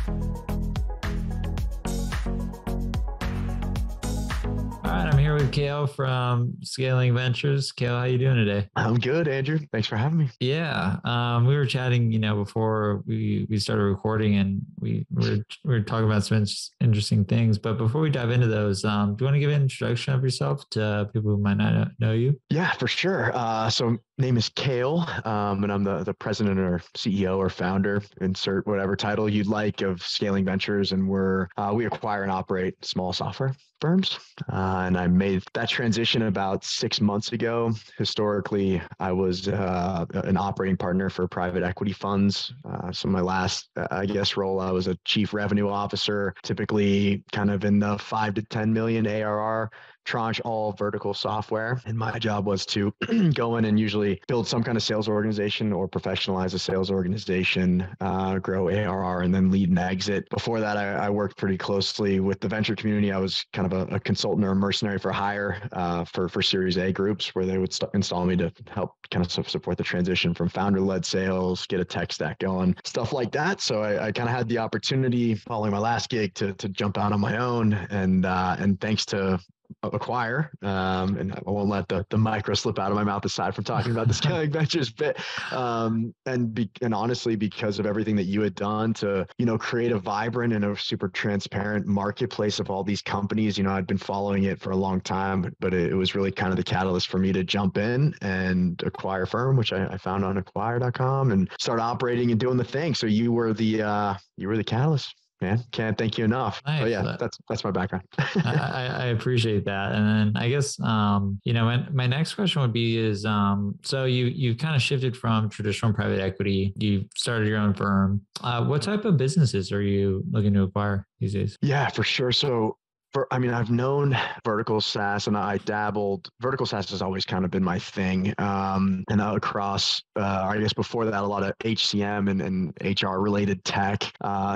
All right, I'm here with Cale from Scaling Ventures. Cale, how you doing today? I'm good, Andrew. Thanks for having me. Yeah, we were chatting, before we started recording, and we were talking about some interesting things. But before we dive into those, do you want to give an introduction of yourself to people who might not know you? Yeah, for sure. So name is Cale, and I'm the president or CEO or founder, insert whatever title you'd like, of Scaling Ventures, and we acquire and operate small software firms. And I made that transition about 6 months ago. Historically, I was an operating partner for private equity funds. So my last, role, I was a chief revenue officer, typically kind of in the 5 to 10 million ARR tranche, all vertical software. And my job was to go in and usually build some kind of sales organization or professionalize a sales organization, grow ARR, and then lead and exit. Before that, I worked pretty closely with the venture community. I was kind of a consultant or a mercenary for hire for Series A groups, where they would install me to help kind of support the transition from founder-led sales, get a tech stack going, stuff like that. So I kind of had the opportunity following my last gig to jump out on my own, and thanks to acquire, and I won't let the micro slip out of my mouth aside from talking about the Scaling Ventures bit, and honestly, because of everything that you had done to create a vibrant and a super transparent marketplace of all these companies. I'd been following it for a long time, but it was really kind of the catalyst for me to jump in and acquire a firm, which I found on acquire.com, and start operating and doing the thing. So you were the catalyst. Man, can't thank you enough. Nice. But yeah, that's my background. I appreciate that. And then I guess, my next question would be is, so you kind of shifted from traditional private equity. You started your own firm. What type of businesses are you looking to acquire these days? Yeah, for sure. So I've known vertical SaaS, and vertical SaaS has always kind of been my thing. And across, before that, a lot of HCM and HR related tech,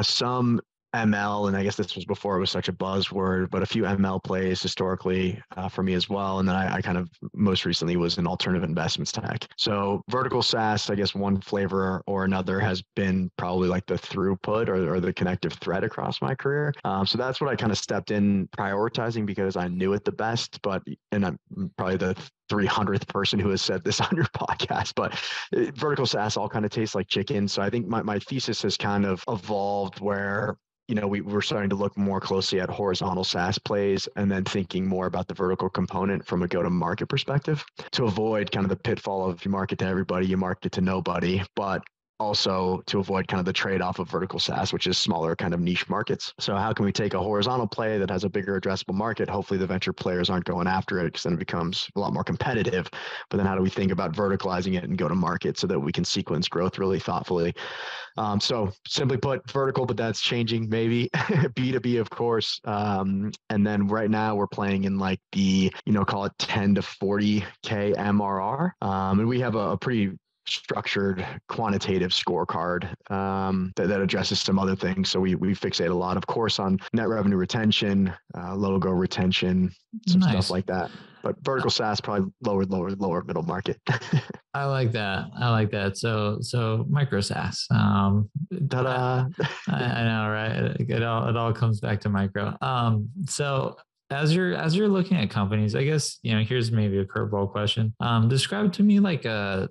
some ML, and I guess this was before it was such a buzzword, but a few ML plays historically for me as well. And then I kind of most recently was in alternative investments tech. So vertical SaaS, I guess one flavor or another has been probably like the throughput or the connective thread across my career. So that's what I kind of stepped in prioritizing because I knew it the best. And I'm probably the 300th person who has said this on your podcast, but vertical SaaS all kind of tastes like chicken. So I think my thesis has kind of evolved where we're starting to look more closely at horizontal SaaS plays and then thinking more about the vertical component from a go-to-market perspective to avoid kind of the pitfall of you market to everybody, you market to nobody, but also to avoid kind of the trade-off of vertical SaaS, which is smaller kind of niche markets. So how can we take a horizontal play that has a bigger addressable market? Hopefully the venture players aren't going after it because then it becomes a lot more competitive. But then how do we think about verticalizing it and go to market so that we can sequence growth really thoughtfully? So simply put, vertical, but that's changing maybe. B2B, of course. And then right now we're playing in like the, call it 10 to 40K MRR. And we have a pretty structured quantitative scorecard that addresses some other things. So we fixate a lot, of course, on net revenue retention, logo retention, some stuff like that. But vertical SaaS probably lower middle market. I like that. So micro SaaS. Ta-da! I know, right? It all comes back to micro. So as you're looking at companies, I guess, here's maybe a curveball question. Describe to me like a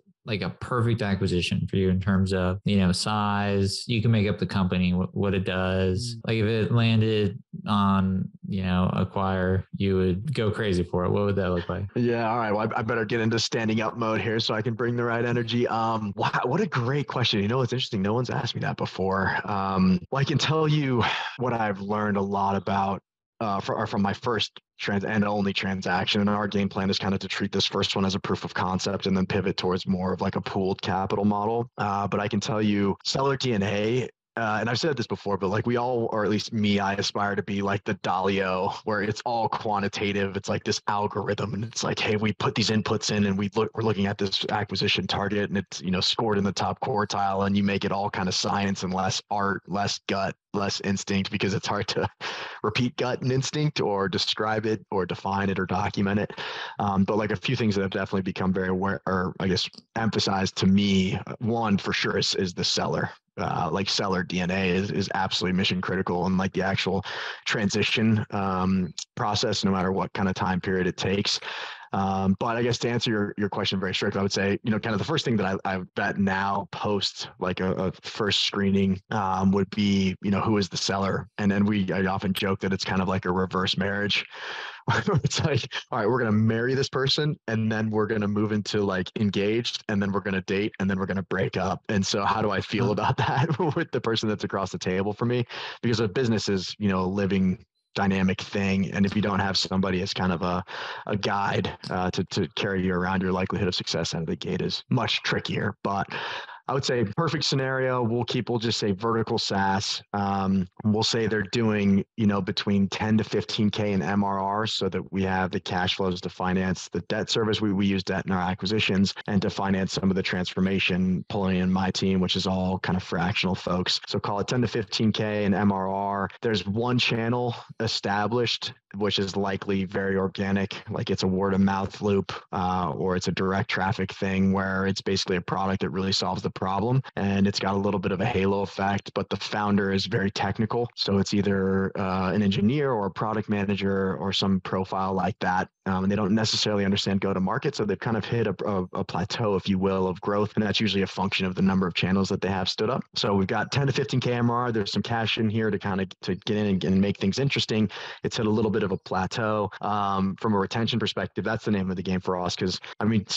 perfect acquisition for you in terms of, size. You can make up the company, what it does. Like if it landed on, acquire, you would go crazy for it. What would that look like? Yeah. All right. Well, I better get into standing up mode here so I can bring the right energy. Wow, what a great question. It's interesting. No one's asked me that before. Well, I can tell you what I've learned a lot about from my first and only transaction. And our game plan is kind of to treat this first one as a proof of concept and then pivot towards more of like a pooled capital model. But I can tell you seller DNA, and I've said this before, but like we all, or at least me, I aspire to be like the Dalio, where it's all quantitative. It's like this algorithm, and it's like, hey, we put these inputs in, and we're looking at this acquisition target, and it's scored in the top quartile, and you make it all kind of science and less art, less gut, less instinct, because it's hard to repeat gut and instinct or describe it or define it or document it. But like a few things that have definitely become very aware, or I guess emphasized to me, one for sure is the seller. like seller DNA is absolutely mission critical, and like the actual transition process, no matter what kind of time period it takes. But I guess to answer your question very strictly, I would say, kind of the first thing that I bet now post like a first screening would be, who is the seller? And then I often joke that it's kind of like a reverse marriage. It's like, all right, we're going to marry this person, and then we're going to move into like engaged, and then we're going to date, and then we're going to break up. And so how do I feel about that with the person that's across the table for me? Because a business is, a living dynamic thing. And if you don't have somebody as kind of a guide to carry you around, your likelihood of success out of the gate is much trickier. But I would say perfect scenario, we'll just say vertical SaaS. We'll say they're doing, between 10 to 15K in MRR, so that we have the cash flows to finance the debt service. We use debt in our acquisitions, and to finance some of the transformation, pulling in my team, which is all kind of fractional folks. So call it 10 to 15K in MRR. There's one channel established, which is likely very organic, like it's a word of mouth loop, or it's a direct traffic thing where it's basically a product that really solves the problem, and it's got a little bit of a halo effect, but the founder is very technical. So it's either an engineer or a product manager or some profile like that. And they don't necessarily understand go to market. So they've kind of hit a plateau, if you will, of growth. And that's usually a function of the number of channels that they have stood up. So we've got 10 to 15K MRR. There's some cash in here to get in and make things interesting. It's hit a little bit of a plateau. From a retention perspective, that's the name of the game for us, because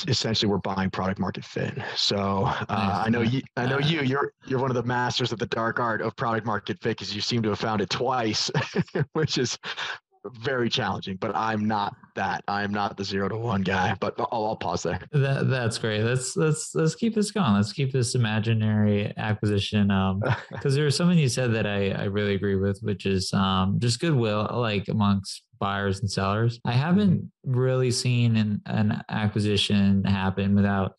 essentially we're buying product market fit. So I know you're one of the masters of the dark art of product market fit, because you seem to have found it twice, which is very challenging. But I'm not that. I'm not the 0 to 1 guy. But I'll pause there. That's great. Let's keep this going. Let's keep this imaginary acquisition. Because there was something you said that I really agree with, which is just goodwill, like amongst buyers and sellers. I haven't really seen an acquisition happen without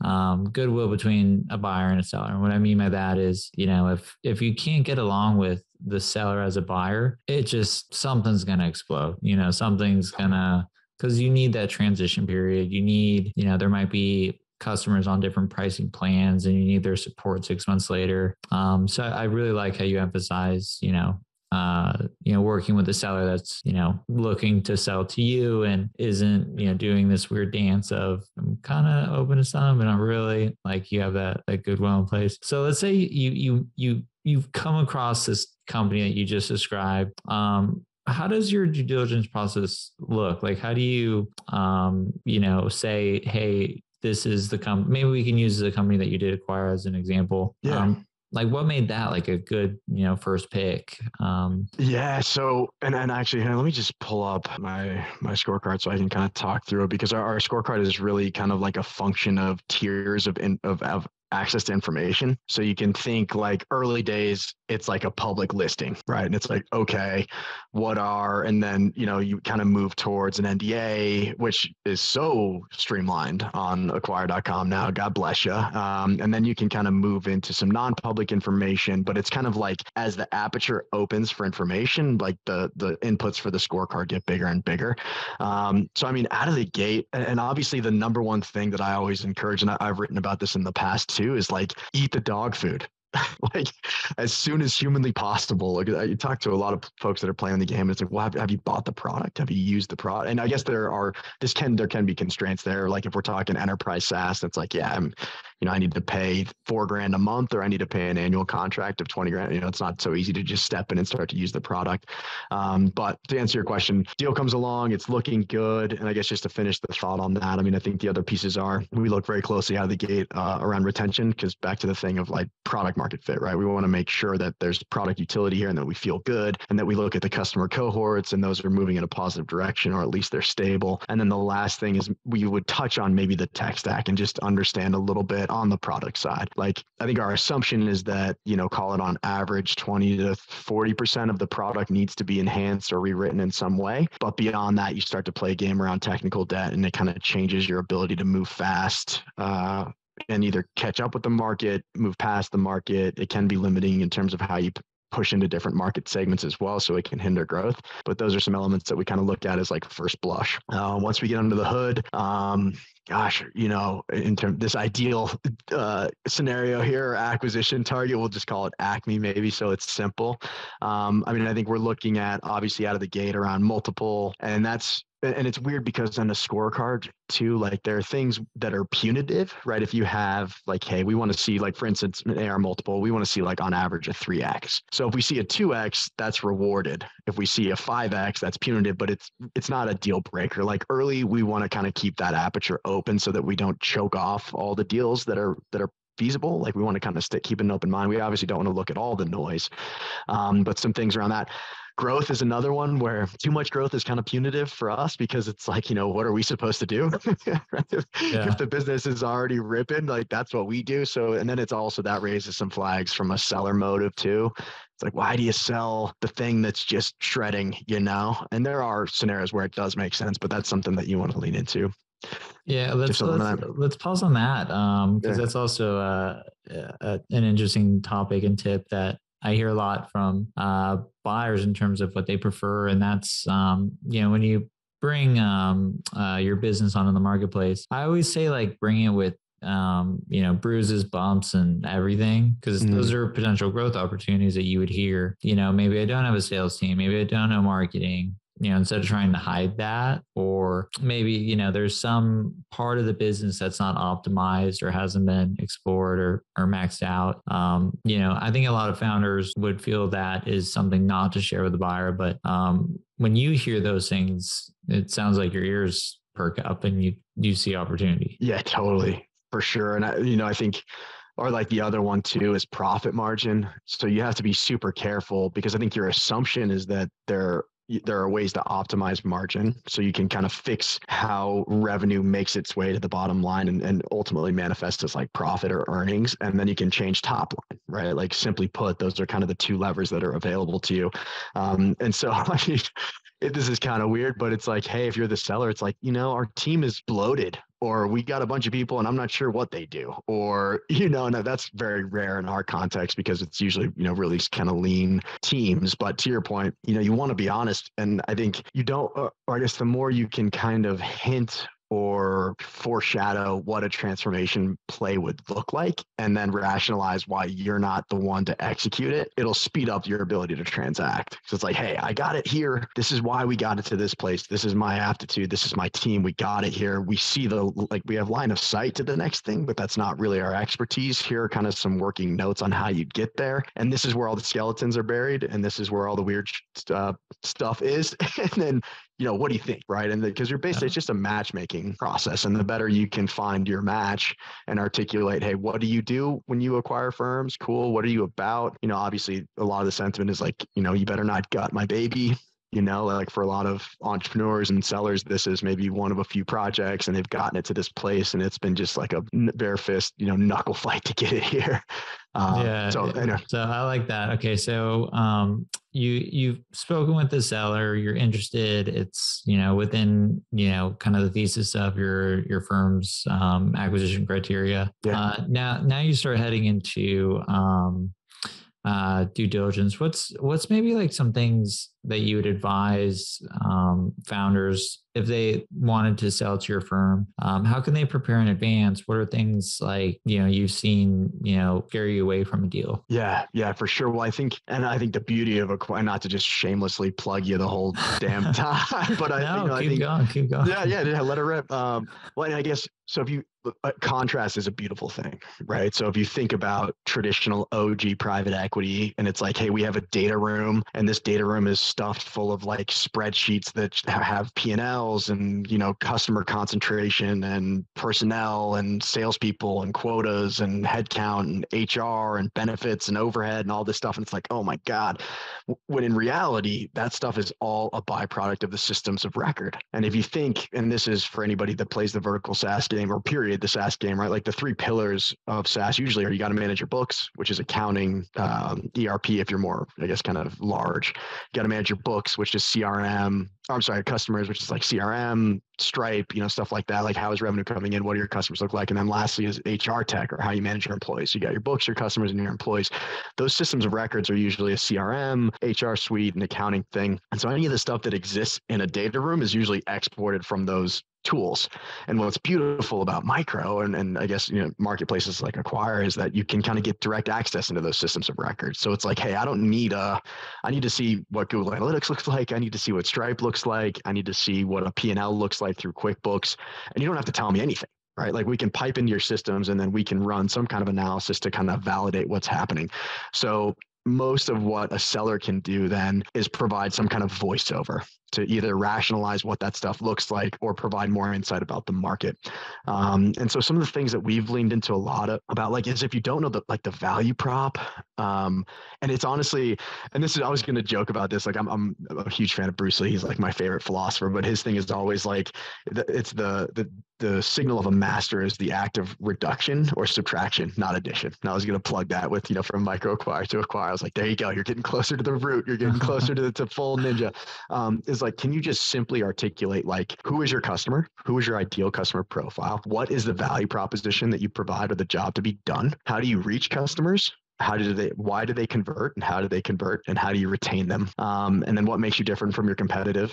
goodwill between a buyer and a seller. And what I mean by that is, if you can't get along with the seller as a buyer, something's going to explode. Something's going to, because you need that transition period. You need, there might be customers on different pricing plans, and you need their support 6 months later. So I really like how you emphasize, working with a seller that's, looking to sell to you and isn't, doing this weird dance of I'm kind of open to some, but not really. Like you have that goodwill in place. So let's say you've come across this company that you just described. How does your due diligence process look? Like, how do you, say, hey, this is the company, maybe we can use the company that you did acquire as an example. Yeah. Like what made that like a good, first pick? Yeah. So, and actually, let me just pull up my scorecard so I can kind of talk through it, because our scorecard is really kind of like a function of tiers of access to information. So you can think like early days, it's like a public listing, right? And it's like, okay, and then, you kind of move towards an NDA, which is so streamlined on acquire.com now, God bless you. And then you can kind of move into some non-public information, but it's kind of like as the aperture opens for information, like the inputs for the scorecard get bigger and bigger. So, out of the gate, and obviously the number one thing that I always encourage, and I've written about this in the past too, is like eat the dog food. Like as soon as humanly possible. Like you talk to a lot of folks that are playing the game, and it's like, well, have you bought the product? Have you used the product? And I guess there can be constraints there. Like if we're talking enterprise SaaS, that's like, yeah, I need to pay $4,000 a month, or I need to pay an annual contract of $20,000. It's not so easy to just step in and start to use the product. But to answer your question, deal comes along, it's looking good. And I guess just to finish the thought on that, I think the other pieces are, we look very closely out of the gate around retention, because back to the thing of like product market fit, right? We want to make sure that there's product utility here and that we feel good, and that we look at the customer cohorts and those are moving in a positive direction, or at least they're stable. And then the last thing is we would touch on maybe the tech stack and just understand a little bit on the product side. Like I think our assumption is that, call it on average 20 to 40% of the product needs to be enhanced or rewritten in some way. But beyond that, you start to play a game around technical debt, and it kind of changes your ability to move fast, and either catch up with the market, move past the market. It can be limiting in terms of how you push into different market segments as well, so it can hinder growth. But those are some elements that we kind of look at as like first blush. Once we get under the hood, gosh, in terms this ideal scenario here, acquisition target, we'll just call it Acme maybe, so it's simple. I think we're looking at obviously out of the gate around multiple, and it's weird because on the scorecard too, like there are things that are punitive, right? If you have like, hey, we want to see like, for instance, an AR multiple, we want to see like on average a 3x. So if we see a 2x, that's rewarded. If we see a 5x, that's punitive, but it's not a deal breaker. Like early, we want to kind of keep that aperture open so that we don't choke off all the deals that are feasible. Like we want to kind of keep an open mind. We obviously don't want to look at all the noise, but some things around that. Growth is another one where too much growth is kind of punitive for us because it's like, what are we supposed to do? If the business is already ripping, like that's what we do. So, and then it's also that raises some flags from a seller motive too. It's like, why do you sell the thing that's just shredding, And there are scenarios where it does make sense, but that's something that you want to lean into. Yeah, let's pause on that because that's also an interesting topic and tip that I hear a lot from buyers in terms of what they prefer. And that's, when you bring your business onto the marketplace, I always say like bring it with, bruises, bumps and everything, because those are potential growth opportunities that you would hear, maybe I don't have a sales team, maybe I don't know marketing. Instead of trying to hide that, or maybe, there's some part of the business that's not optimized or hasn't been explored or maxed out. I think a lot of founders would feel that is something not to share with the buyer. But when you hear those things, it sounds like your ears perk up and you see opportunity. Yeah, totally. For sure. And I think, or like the other one too is profit margin. So you have to be super careful because I think your assumption is that there are ways to optimize margin so you can kind of fix how revenue makes its way to the bottom line and ultimately manifest as like profit or earnings. And then you can change top line, right? Like simply put, those are kind of the two levers that are available to you. And so this is kind of weird, but it's like, hey, if you're the seller, it's like, our team is bloated, or we got a bunch of people and I'm not sure what they do, or, and that's very rare in our context because it's usually, really kind of lean teams. But to your point, you want to be honest. And I think you don't, or I guess the more you can kind of hint or foreshadow what a transformation play would look like and then rationalize why you're not the one to execute it, it'll speed up your ability to transact. So it's like, hey, I got it here. This is why we got it to this place. This is my aptitude. This is my team. We got it here. We see we have line of sight to the next thing, but that's not really our expertise. Here are kind of some working notes on how you get there. And this is where all the skeletons are buried. And this is where all the weird stuff is. And then, what do you think, right? And because you're basically, it's just a matchmaking process. And the better you can find your match and articulate, hey, what do you do when you acquire firms? Cool. What are you about? Obviously a lot of the sentiment is like, you better not gut my baby. Like for a lot of entrepreneurs and sellers, this is maybe one of a few projects and they've gotten it to this place and it's been just like a bare fist, knuckle fight to get it here. So I like that. Okay. So, you've spoken with the seller, you're interested, it's, within, kind of the thesis of your firm's, acquisition criteria. Yeah. Now you start heading into, due diligence. What's maybe like some things that you would advise founders if they wanted to sell to your firm? How can they prepare in advance? What are things like you've seen scare you away from a deal? Yeah, for sure. Well, I think the beauty of not to just shamelessly plug you the whole damn time, but keep going. Yeah, let it rip. Well, and I guess so. If you contrast is a beautiful thing, right? So if you think about traditional OG private equity, and it's like, hey, we have a data room, and this data room is stuffed full of like spreadsheets that have P&Ls and customer concentration and personnel and salespeople and quotas and headcount and HR and benefits and overhead and all this stuff. And it's like, oh my God, when in reality, that stuff is all a byproduct of the systems of record. And if you think, and this is for anybody that plays the vertical SaaS game or period, the SaaS game, right? Like the three pillars of SaaS usually are you got to manage your books, which is accounting, ERP if you're more, I guess, kind of large. You got to manage manage your books, which is CRM. I'm sorry, customers, which is like CRM, Stripe, stuff like that. Like, how is revenue coming in? What do your customers look like? And then lastly is HR tech, or how you manage your employees. You got your books, your customers, and your employees. Those systems of records are usually a CRM, HR suite, and accounting thing. And so any of the stuff that exists in a data room is usually exported from those tools. And what's beautiful about Micro and I guess, marketplaces like Acquire is that you can kind of get direct access into those systems of records. So it's like, hey, I need to see what Google Analytics looks like. I need to see what Stripe looks like. I need to see what a P&L looks like through QuickBooks. And you don't have to tell me anything, right? Like, we can pipe into your systems and then we can run some kind of analysis to kind of validate what's happening. So most of what a seller can do then is provide some kind of voiceover to either rationalize what that stuff looks like or provide more insight about the market. And so some of the things that we've leaned into a lot about, like, is if you don't know the value prop, and it's honestly, and this is, I was going to joke about this. Like, I'm a huge fan of Bruce Lee. He's like my favorite philosopher, but his thing is always like, it's the signal of a master is the act of reduction or subtraction, not addition. And I was going to plug that with, from Micro Acquire to Acquire. I was like, there you go. You're getting closer to the root. You're getting closer to full ninja. Is like, can you just simply articulate, like, who is your customer? Who is your ideal customer profile? What is the value proposition that you provide or the job to be done? How do you reach customers? Why do they convert, and how do they convert, and how do you retain them? And then what makes you different from your competitors,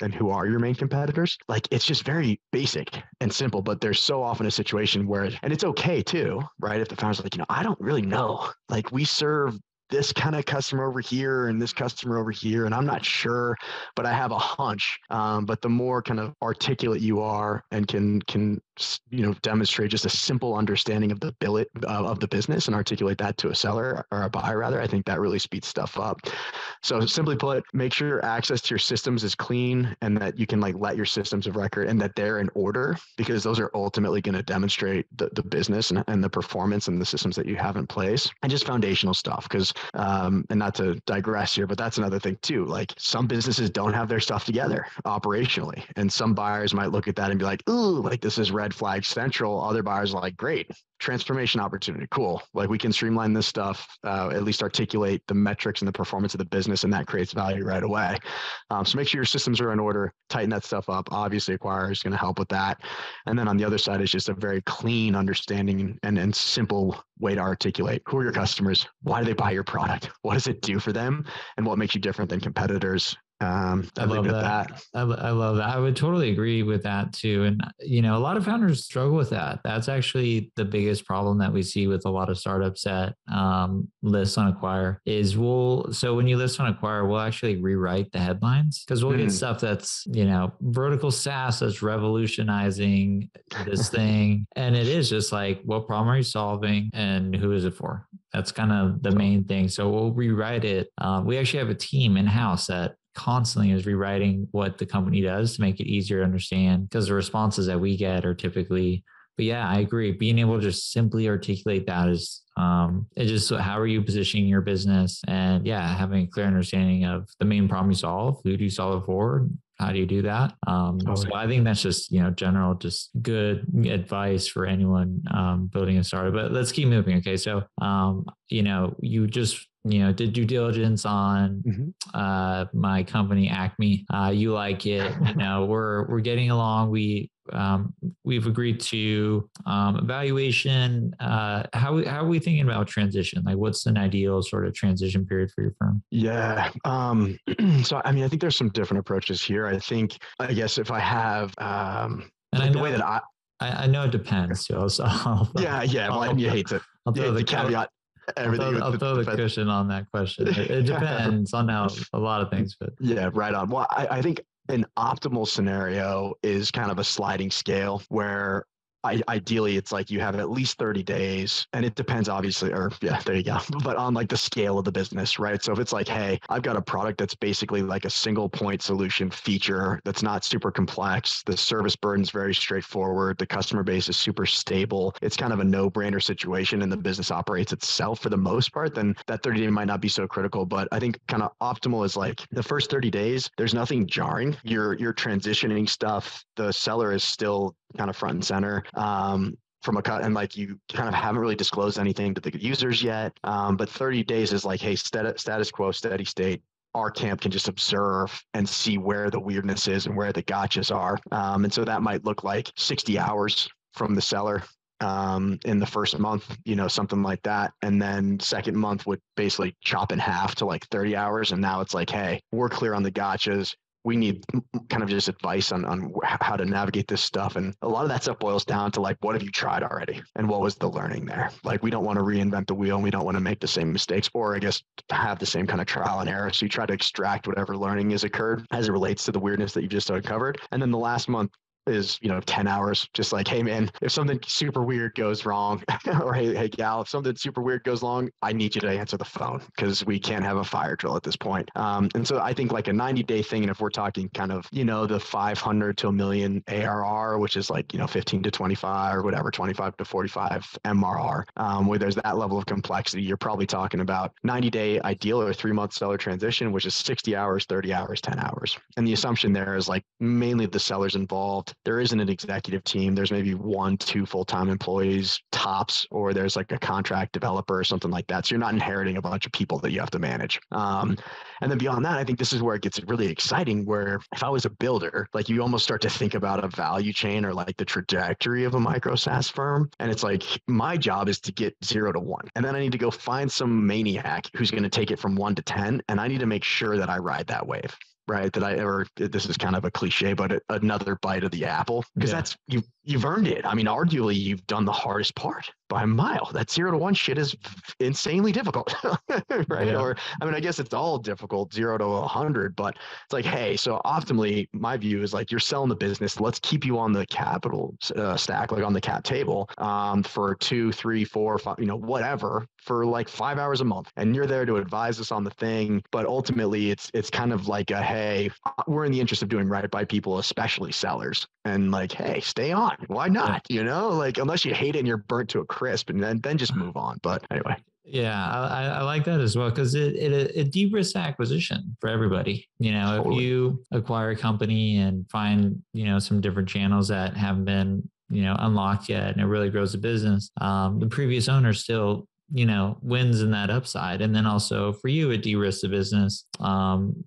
and who are your main competitors? Like, it's just very basic and simple, but there's so often a situation where, and it's okay too, right? If the founder's like, I don't really know, like, we serve this kind of customer over here and this customer over here, and I'm not sure, but I have a hunch. But the more kind of articulate you are and can demonstrate just a simple understanding of the business and articulate that to a seller or a buyer rather, I think that really speeds stuff up. So simply put, make sure your access to your systems is clean and that you can let your systems of record and that they're in order, because those are ultimately going to demonstrate the business and the performance and the systems that you have in place, and just foundational stuff. Because and not to digress here, but that's another thing too. Like, some businesses don't have their stuff together operationally, and some buyers might look at that and be like, ooh, like, this is red flag central. Other buyers are like, great, transformation opportunity, cool. Like, we can streamline this stuff, at least articulate the metrics and the performance of the business, and that creates value right away. So make sure your systems are in order, tighten that stuff up. Obviously, Acquire is going to help with that. And then on the other side is just a very clean understanding and simple way to articulate who are your customers, why do they buy your product, what does it do for them, and what makes you different than competitors. I love that. I love that. I would totally agree with that too. And, a lot of founders struggle with that. That's actually the biggest problem that we see with a lot of startups that list on Acquire is so when you list on Acquire, we'll actually rewrite the headlines, because we'll get stuff that's, vertical SaaS that's revolutionizing this thing. And it is just like, what problem are you solving and who is it for? That's kind of the main thing. So we'll rewrite it. We actually have a team in-house that constantly is rewriting what the company does to make it easier to understand, because the responses that we get are typically, but yeah, I agree. Being able to just simply articulate that is, it's just, how are you positioning your business? And yeah, having a clear understanding of the main problem you solve, who do you solve it for? How do you do that? So I think that's just, general, just good advice for anyone building a startup. But let's keep moving. Okay. So, you just, did due diligence on my company, Acme. You like it. We're getting along. We've agreed to evaluation. How are we thinking about transition? Like, what's an ideal sort of transition period for your firm? Yeah. So, I think there's some different approaches here. I guess if I have, and I know, the way that I know it depends. So Well, you hate to I'll throw the caveat. I'll throw the cushion on that question. It depends on a lot of things, but yeah, right on. Well, I think an optimal scenario is kind of a sliding scale where ideally it's like you have at least 30 days, and it depends obviously, or yeah, there you go. But on like the scale of the business, right? So if it's like, hey, I've got a product that's basically like a single point solution feature that's not super complex. The service burden is very straightforward. The customer base is super stable. It's kind of a no-brainer situation, and the business operates itself for the most part, then that 30 day might not be so critical. But I think kind of optimal is like the first 30 days, there's nothing jarring. You're transitioning stuff. The seller is still kind of front and center. From a cut, and like you kind of haven't really disclosed anything to the users yet. But 30 days is like, hey, status quo, steady state. our camp can just observe and see where the weirdness is and where the gotchas are. And so that might look like 60 hours from the seller in the first month, something like that. And then second month would basically chop in half to like 30 hours. And now it's like, hey, we're clear on the gotchas. We need kind of just advice on how to navigate this stuff. And a lot of that stuff boils down to like, what have you tried already? And what was the learning there? Like, we don't want to reinvent the wheel and we don't want to make the same mistakes, or I guess have the same kind of trial and error. So you try to extract whatever learning has occurred as it relates to the weirdness that you just uncovered. And then the last month is 10 hours, just like, hey man, if something super weird goes wrong, or hey gal, if something super weird goes wrong, I need you to answer the phone, because we can't have a fire drill at this point. And so I think like a 90-day thing, and if we're talking kind of the 500 to a million ARR, which is like 15 to 25 or whatever, 25 to 45 MRR, where there's that level of complexity, you're probably talking about 90-day ideal or 3-month seller transition, which is 60 hours, 30 hours, 10 hours. And the assumption there is like mainly the sellers involved. There isn't an executive team. There's maybe 1-2 full-time employees tops, or there's like a contract developer or something like that. So you're not inheriting a bunch of people that you have to manage. And then beyond that, I think this is where it gets really exciting, where if I was a builder, like you almost start to think about a value chain or like the trajectory of a micro SaaS firm. And it's like, my job is to get 0 to 1. And then I need to go find some maniac who's going to take it from 1 to 10. And I need to make sure that I ride that wave. Right. This is kind of a cliche, but another bite of the apple, because that's, you've earned it. I mean, arguably you've done the hardest part by a mile. That 0 to 1 shit is insanely difficult. Right. Yeah. Or, I mean, I guess it's all difficult, 0 to 100, but it's like, hey, so optimally my view is like, you're selling the business. Let's keep you on the capital stack, like on the cap table, for 2, 3, 4, 5, whatever, for like 5 hours a month. And you're there to advise us on the thing. But ultimately it's kind of like hey, we're in the interest of doing right by people, especially sellers. And like, hey, stay on. Why not? Like, unless you hate it and you're burnt to a crisp, and then just move on. But anyway. Yeah, I like that as well, because it de-risks acquisition for everybody. Totally. If you acquire a company and find, some different channels that haven't been, unlocked yet, and it really grows the business, the previous owner still wins in that upside. And then also for you, it de-risks the business,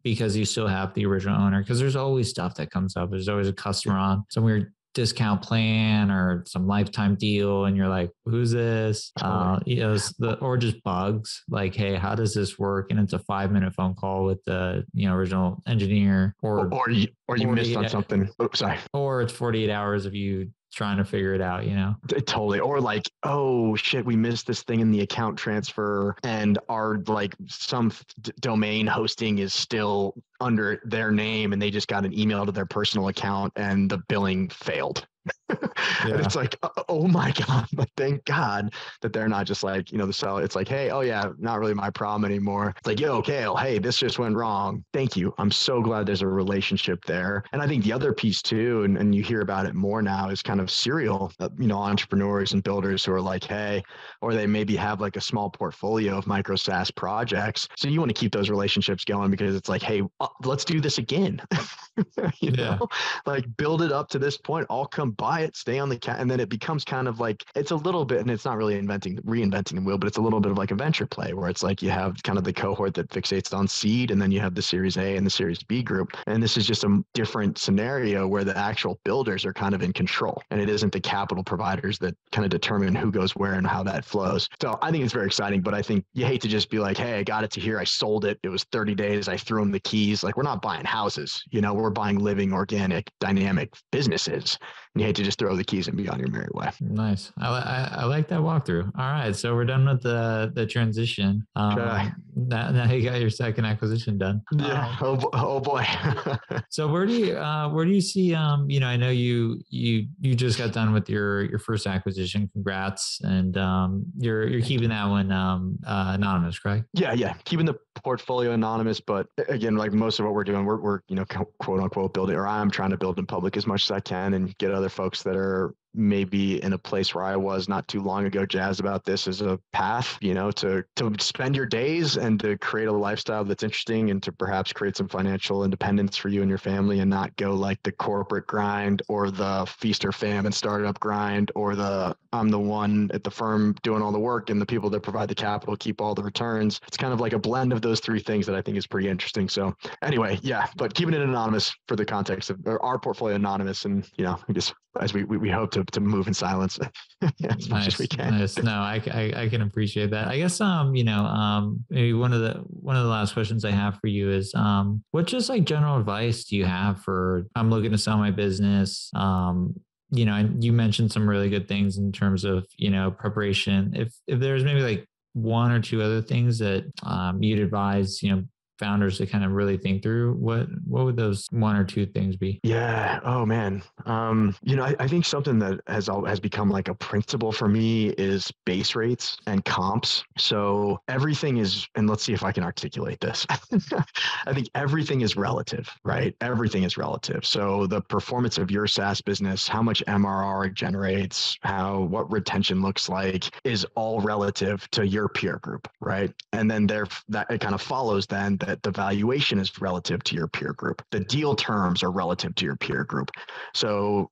because you still have the original owner, because there's always stuff that comes up. There's always a customer on some weird discount plan or some lifetime deal, and you're like, who's this? Or just bugs, like, hey, how does this work? And it's a 5-minute phone call with the original engineer, or you missed on something. Oops, sorry. Or it's 48 hours of you trying to figure it out, Totally. Or like, oh shit, we missed this thing in the account transfer, and our like some domain hosting is still under their name, and they just got an email to their personal account and the billing failed. And it's like, oh my God, but thank God that they're not just like, the seller. It's like, hey, oh yeah, not really my problem anymore. It's like, yo, Kale, hey, this just went wrong. Thank you. I'm so glad there's a relationship there. And I think the other piece too, and you hear about it more now, is kind of serial, entrepreneurs and builders who are like, hey, or they maybe have like a small portfolio of micro SaaS projects. So you want to keep those relationships going, because it's like, hey, let's do this again. Like build it up to this point. I'll come buy it, stay on the and then it becomes kind of like, it's a little bit, and it's not really reinventing the wheel, but it's a little bit of like a venture play, where it's like you have kind of the cohort that fixates on seed, and then you have the Series A and the Series B group. And this is just a different scenario where the actual builders are kind of in control, and it isn't the capital providers that kind of determine who goes where and how that flows. So I think it's very exciting, but I think you hate to just be like, hey, I got it to here, I sold it, it was 30 days, I threw them the keys. Like, we're not buying houses, we're buying living, organic, dynamic businesses. And you hate to just throw the keys and be on your merry way. Nice. I like that walkthrough. All right, so we're done with the transition. Now you got your second acquisition done. Yeah. Oh boy. So where do you see? I know you just got done with your first acquisition. Congrats, and you're keeping that one anonymous, correct? Yeah. Keeping the portfolio anonymous, but again, like most of what we're doing, we're quote unquote building, or I'm trying to build in public as much as I can, and get other folks that are maybe in a place where I was not too long ago, jazzed about this as a path, to spend your days and to create a lifestyle that's interesting and to perhaps create some financial independence for you and your family, and not go like the corporate grind or the feast or famine startup grind, or the I'm the one at the firm doing all the work and the people that provide the capital keep all the returns. It's kind of like a blend of those three things that I think is pretty interesting. So anyway, yeah, but keeping it anonymous for the context of our portfolio anonymous, and I guess as we hope to move in silence as much as we can. Nice. No, I can appreciate that. I guess maybe one of the last questions I have for you is what just like general advice do you have for I'm looking to sell my business? And you mentioned some really good things in terms of preparation. If there's maybe like one or two other things that you'd advise founders to kind of really think through, what would those one or two things be? Yeah. Oh man. I think something that has become like a principle for me is base rates and comps. So everything is, and let's see if I can articulate this. I think everything is relative, right? Everything is relative. So the performance of your SaaS business, how much MRR it generates, what retention looks like, is all relative to your peer group, right? And then that it kind of follows then that the valuation is relative to your peer group. The deal terms are relative to your peer group. So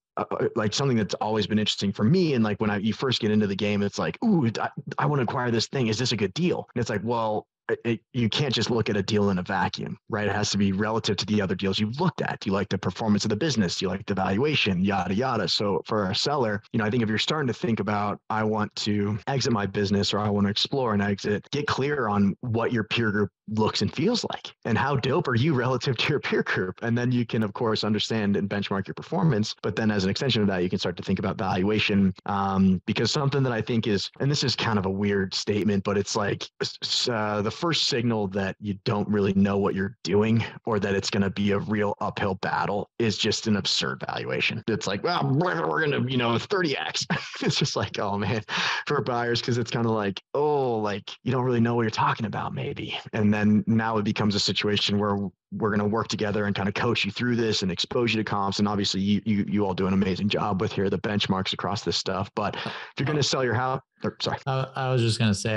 like something that's always been interesting for me, and like when you first get into the game, it's like, ooh, I want to acquire this thing. Is this a good deal? And it's like, well, you can't just look at a deal in a vacuum, right? It has to be relative to the other deals you've looked at. Do you like the performance of the business? Do you like the valuation? Yada, yada. So for a seller, I think if you're starting to think about, I want to exit my business or I want to explore an exit, get clear on what your peer group looks and feels like and how dope are you relative to your peer group. And then you can, of course, understand and benchmark your performance. But then as an extension of that, you can start to think about valuation, because something that I think is, and this is kind of a weird statement, but it's like the first signal that you don't really know what you're doing or that it's going to be a real uphill battle is just an absurd valuation. It's like, well, we're going to, 30x. It's just like, oh man, for buyers, because it's kind of like, oh, like you don't really know what you're talking about maybe. And then now it becomes a situation where we're going to work together and kind of coach you through this and expose you to comps. And obviously you all do an amazing job with here, the benchmarks across this stuff. But if you're going to sell your house, sorry. I was just going to say,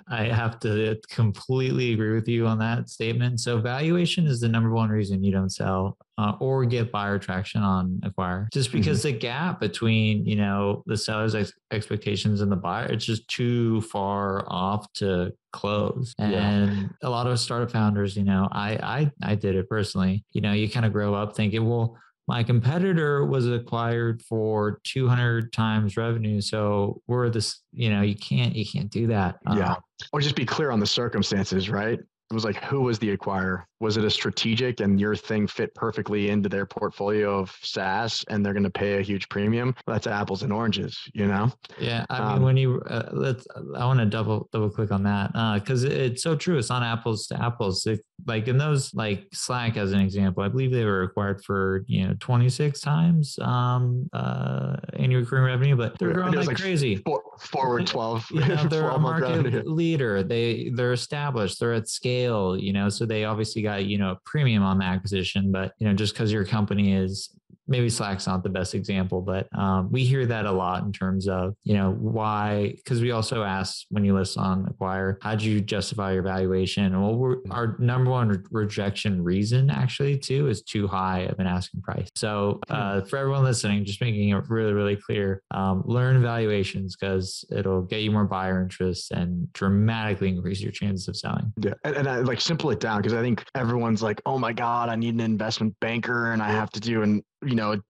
I have to completely agree with you on that statement. So valuation is the number one reason you don't sell or get buyer traction on Acquire, just because the gap between, the seller's expectations and the buyer, it's just too far off to close. And a lot of startup founders, I did it personally, you kind of grow up thinking, well, my competitor was acquired for 200 times revenue. So we're this, you can't do that. Yeah. Or just be clear on the circumstances, right? It was like, who was the acquirer? Was it a strategic and your thing fit perfectly into their portfolio of SaaS and they're going to pay a huge premium? That's apples and oranges, Yeah. I mean, when you, I want to double click on that because it's so true. It's not apples to apples. Like in those, like Slack as an example, I believe they were acquired for, 26 times annual recurring revenue, but they're growing like crazy. Forward 12. They're 12 a market leader. They're established. They're at scale, so they obviously got, a premium on the acquisition, but, just because your company is, maybe Slack's not the best example, but we hear that a lot in terms of, why, because we also ask when you list on Acquire, how'd you justify your valuation? Well, our number one rejection reason actually too is too high of an asking price. So for everyone listening, just making it really, really clear, learn valuations because it'll get you more buyer interest and dramatically increase your chances of selling. Yeah. And I like simple it down because I think everyone's like, oh my God, I need an investment banker and I have to do a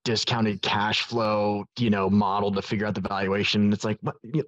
discounted cash flow, model to figure out the valuation. It's like,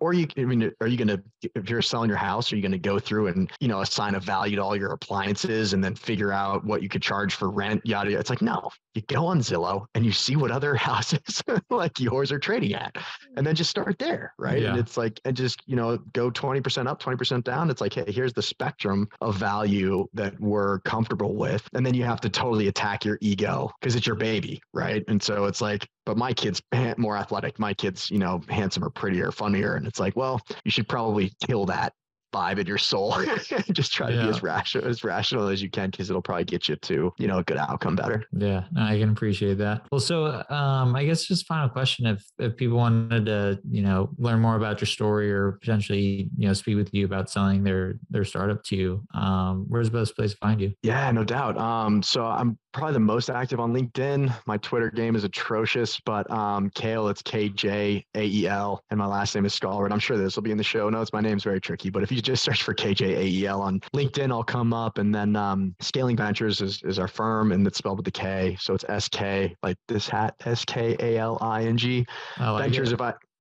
are you going to, if you're selling your house, are you going to go through and, assign a value to all your appliances and then figure out what you could charge for rent, yada, yada. It's like, no, you go on Zillow and you see what other houses like yours are trading at and then just start there. Right. Yeah. And it's like, and just, go 20% up, 20% down. It's like, hey, here's the spectrum of value that we're comfortable with. And then you have to totally attack your ego because it's your baby. Right. And so it's like, but my kid's more athletic. My kid's, handsomer, prettier, funnier. And it's like, well, you should probably kill that vibe in your soul. Just try to be as rational as you can, because it'll probably get you to, you know, a good outcome better. Yeah, no, I can appreciate that. Well, so I guess just final question: if people wanted to, you know, learn more about your story or potentially, you know, speak with you about selling their startup to you, where's the best place to find you? Yeah, no doubt. So I'm probably the most active on LinkedIn. My Twitter game is atrocious, but Kale, it's KJAEL, and my last name is Skalrud. I'm sure this will be in the show notes. My name's very tricky, but if you just search for KJAEL on LinkedIn, I'll come up. And then Scaling Ventures is our firm, and it's spelled with the K, so it's SK, like this hat, SKALING. Like Ventures.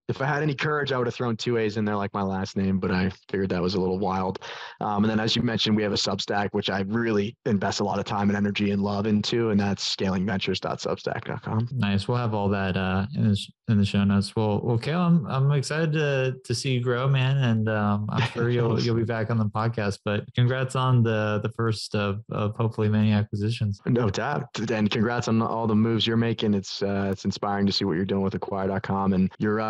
If I had any courage, I would have thrown 2 A's in there like my last name, but I figured that was a little wild. And then, as you mentioned, we have a Substack, which I really invest a lot of time and energy and love into, and that's scalingventures.substack.com. Nice. We'll have all that in the show notes. Well, Kale, I'm excited to see you grow, man, and I'm sure you'll be back on the podcast. But congrats on the first of hopefully many acquisitions. No doubt, and congrats on all the moves you're making. It's inspiring to see what you're doing with Acquire.com, and you're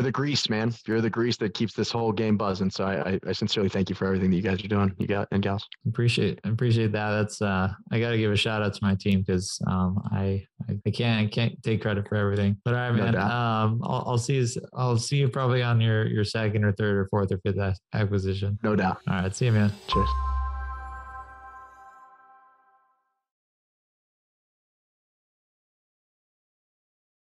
the grease, man. You're the grease that keeps this whole game buzzing. So I sincerely thank you for everything that you guys are doing, you got and gals. Appreciate that. That's I got to give a shout out to my team, because I can't take credit for everything. But all right, man. I'll see you probably on your second or third or fourth or fifth acquisition. No doubt. All right, see you, man. Cheers.